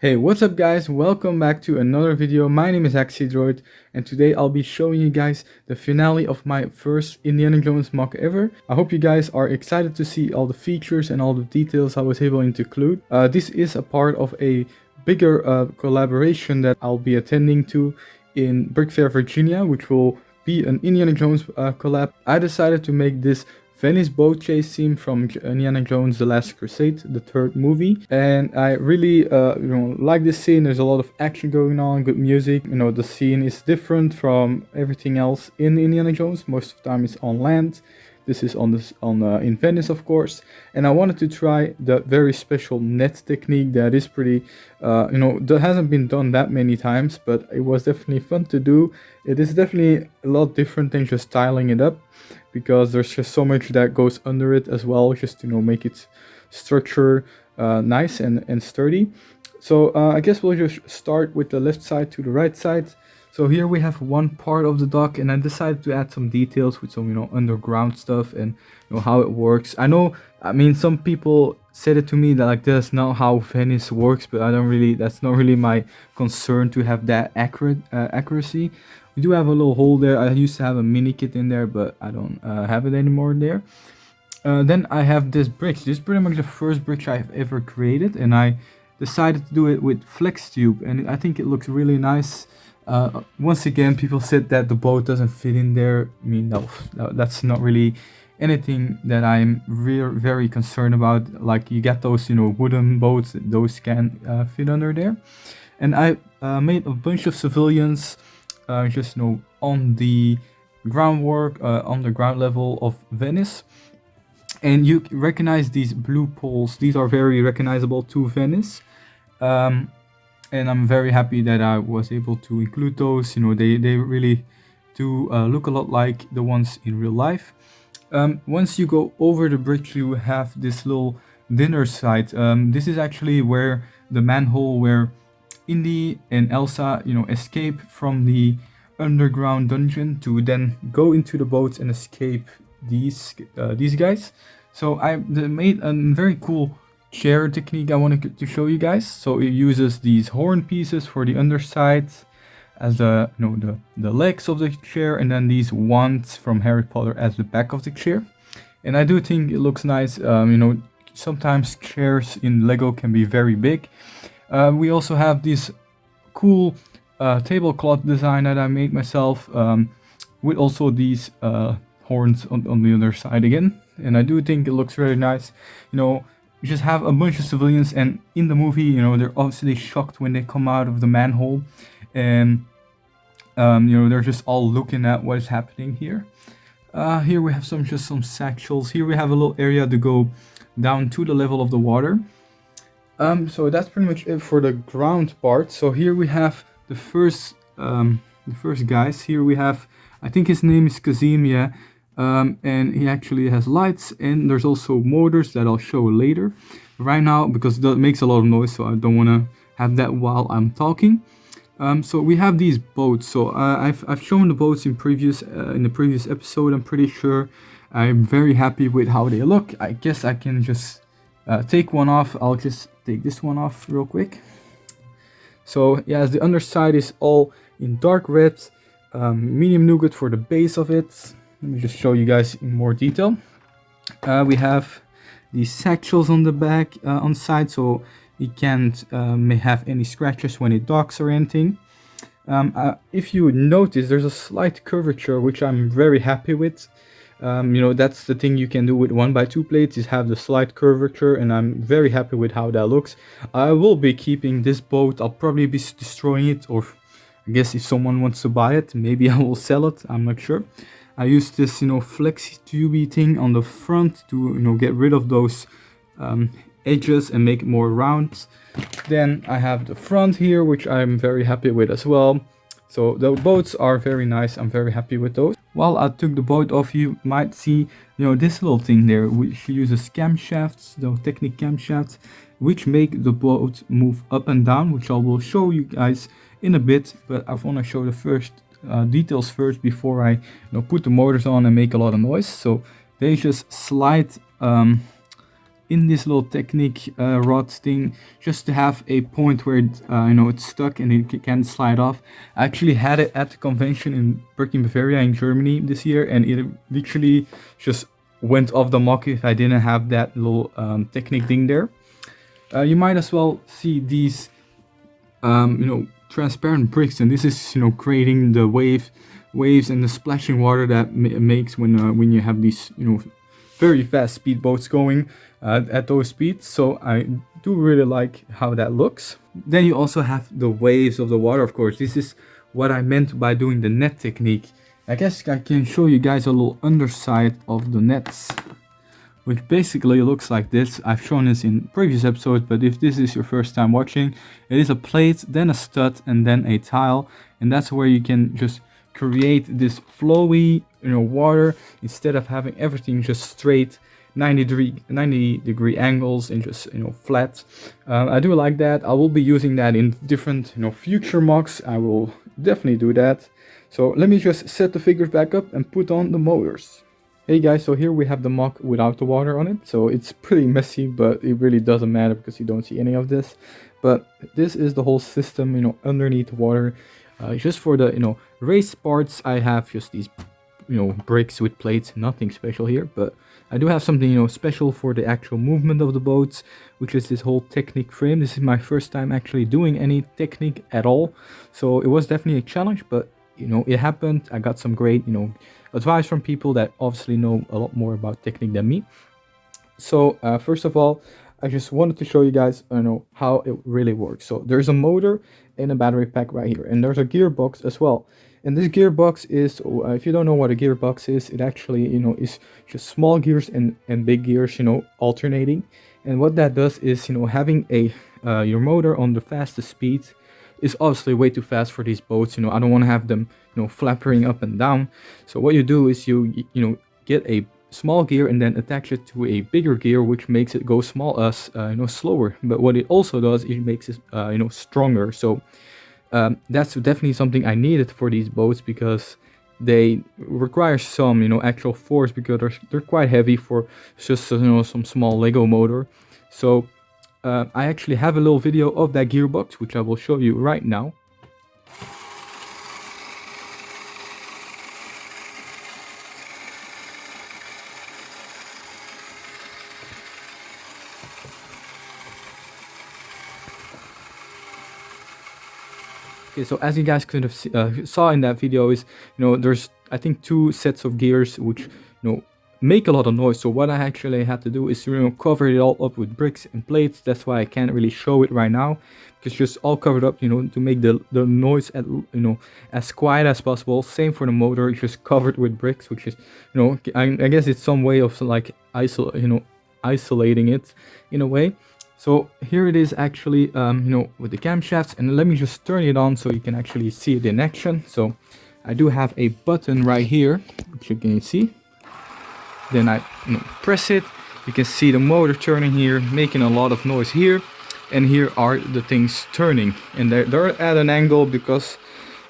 Hey, what's up guys? Welcome back to another video. My name is Axidroid and today I'll be showing you guys the finale of my first Indiana Jones MOC ever. I hope you guys are excited to see all the features and all the details I was able to include. This is a part of a bigger collaboration that I'll be attending to in Brick Fair, Virginia, which will be an Indiana Jones collab. I decided to make this Venice boat chase scene from Indiana Jones The Last Crusade, the third movie, and I really like this scene. There's a lot of action going on, good music. The scene is different from everything else in Indiana Jones. Most of the time it's on land. This is in Venice, of course, and I wanted to try the very special net technique that is pretty, that hasn't been done that many times, but it was definitely fun to do. It is definitely a lot different than just styling it up, because there's just so much that goes under it as well, just to make it structure nice and sturdy. So I guess we'll just start with the left side to the right side. So here we have one part of the dock, and I decided to add some details with some underground stuff and how it works. I mean some people said it to me that that's not how Venice works, but that's not really my concern to have that accuracy. We do have a little hole there. I used to have a mini kit in there, but I don't have it anymore there. Then I have this bridge. This is pretty much the first bridge I've ever created, and I decided to do it with flex tube, and I think it looks really nice. Once again, people said that the boat doesn't fit in there. I mean, no, that's not really anything that I'm very concerned about. Like, you get those wooden boats, those can fit under there. And I made a bunch of civilians just on the groundwork, on the ground level of Venice. And you recognize these blue poles. These are very recognizable to Venice. And I'm very happy that I was able to include those. They really do look a lot like the ones in real life. Once you go over the bridge, you have this little dinner site. This is actually where the manhole where Indy and Elsa escape from the underground dungeon to then go into the boats and escape these guys. So I made a very cool chair technique I wanted to show you guys. So it uses these horn pieces for the underside as the legs of the chair, and then these wands from Harry Potter as the back of the chair. And I do think it looks nice. Sometimes chairs in Lego can be very big. We also have this cool tablecloth design that I made myself, with also these horns on the other side again. And I do think it looks very nice. You just have a bunch of civilians, and in the movie, they're obviously shocked when they come out of the manhole, and they're just all looking at what is happening here. Here we have some satchels. Here we have a little area to go down to the level of the water. So that's pretty much it for the ground part. So here we have the first guys. Here we have, I think his name is Kazim, yeah. And he actually has lights, and there's also motors that I'll show later. Right now, because that makes a lot of noise, so I don't want to have that while I'm talking. So we have these boats. So I've shown the boats in the previous episode. I'm pretty sure. I'm very happy with how they look. I guess I can just take one off. I'll just take this one off real quick. So yeah, the underside is all in dark red, medium nougat for the base of it. Let me just show you guys in more detail. We have these satchels on the back, on the side, so it can't may have any scratches when it docks or anything. If you notice, there's a slight curvature, which I'm very happy with. That's the thing you can do with 1x2 plates, is have the slight curvature, and I'm very happy with how that looks. I will be keeping this boat. I'll probably be destroying it, or I guess if someone wants to buy it, maybe I will sell it. I'm not sure. I used this, flexi tubey thing on the front to, get rid of those edges and make it more round. Then I have the front here, which I'm very happy with as well. So the boats are very nice. I'm very happy with those. While I took the boat off, you might see, this little thing there, which uses camshafts, the Technic camshafts, which make the boat move up and down, which I will show you guys in a bit. But I want to show the first details first before I put the motors on and make a lot of noise. So they just slide in this little technique rod thing, just to have a point where it, it's stuck and it can slide off. I actually had it at the convention in Berlin, Bavaria in Germany this year, and it literally just went off the MOC if I didn't have that little technique thing there. You might as well see these transparent bricks, and this is creating the waves and the splashing water that makes when you have these very fast speedboats going at those speeds. So I do really like how that looks. Then you also have the waves of the water, of course. This is what I meant by doing the net technique. I guess I can show you guys a little underside of the nets, which basically looks like this. I've shown this in previous episodes, but if this is your first time watching, it is a plate, then a stud, and then a tile, and that's where you can just create this flowy water instead of having everything just straight 90 degree angles and just flat. I do like that. I will be using that in different future MOCs. I will definitely do that. So let me just set the figures back up and put on the motors. Hey guys, so here we have the MOC without the water on it. So it's pretty messy, but it really doesn't matter because you don't see any of this. But this is the whole system underneath the water. Just for the race parts, I have just these bricks with plates, nothing special here, but I do have something special for the actual movement of the boats, which is this whole technique frame. This is my first time actually doing any technique at all, so it was definitely a challenge, but it happened. I got some great advice from people that obviously know a lot more about technique than me. So first of all, I just wanted to show you guys how it really works. So there's a motor and a battery pack right here, and there's a gearbox as well. And this gearbox is, if you don't know what a gearbox is, it actually is just small gears and big gears alternating. And what that does is having your motor on the fastest speed is obviously way too fast for these boats. I don't want to have them flapping up and down. So what you do is you get a small gear and then attach it to a bigger gear, which makes it go slower. But what it also does, it makes it stronger. So that's definitely something I needed for these boats, because they require some actual force, because they're quite heavy for just some small Lego motor. So I actually have a little video of that gearbox, which I will show you right now. Okay, so as you guys could have saw in that video, is there's I think 2 sets of gears which make a lot of noise. So what I actually had to do is cover it all up with bricks and plates. That's why I can't really show it right now, because it's just all covered up to make the noise at as quiet as possible. Same for the motor, it's just covered with bricks, which is I guess it's some way of like isolating it in a way. So here it is actually with the camshafts, and let me just turn it on so you can actually see it in action. So I do have a button right here, which you can see. Then I press it, you can see the motor turning here, making a lot of noise here, and here are the things turning, and they're at an angle because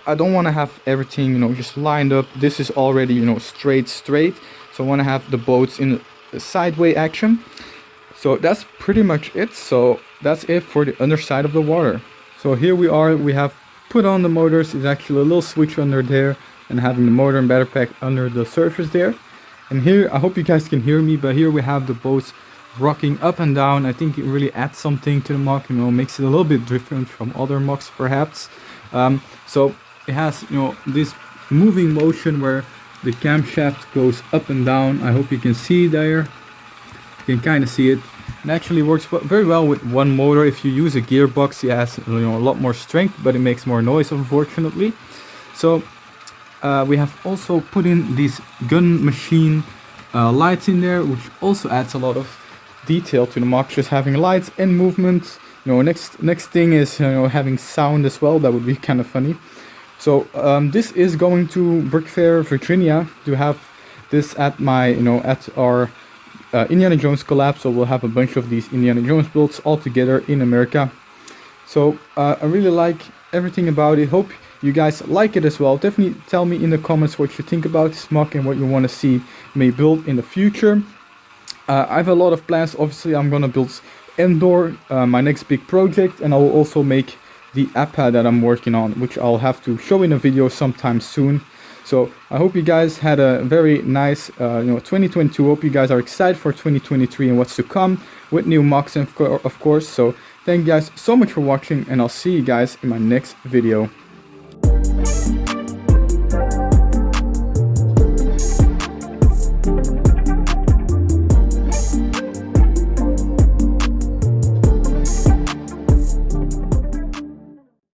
I don't want to have everything just lined up. This is already straight, so I want to have the boats in a sideway action. So that's pretty much it. So that's it for the underside of the water. So here we are, we have put on the motors. There's actually a little switch under there, and having the motor and battery pack under the surface there. And here, I hope you guys can hear me, but here we have the boats rocking up and down. I think it really adds something to the MOC, makes it a little bit different from other MOCs perhaps. So it has this moving motion where the camshaft goes up and down. I hope you can see there. You can kind of see it. It actually works very well with one motor. If you use a gearbox, it has a lot more strength, but it makes more noise, unfortunately. So we have also put in these gun machine lights in there, which also adds a lot of detail to the MOC. Just having lights and movement. Next thing is having sound as well. That would be kind of funny. So this is going to Brick Fair, Virginia, to have this at my at our Indiana Jones collab. So we'll have a bunch of these Indiana Jones builds all together in America. So I really like everything about it. Hope you guys like it as well. Definitely tell me in the comments what you think about this MOC and what you want to see me build in the future. I have a lot of plans. Obviously, I'm gonna build Endor, my next big project, and I will also make the app that I'm working on, which I'll have to show in a video sometime soon. So I hope you guys had a very nice 2022. Hope you guys are excited for 2023 and what's to come with new mocks, of course. So thank you guys so much for watching, and I'll see you guys in my next video.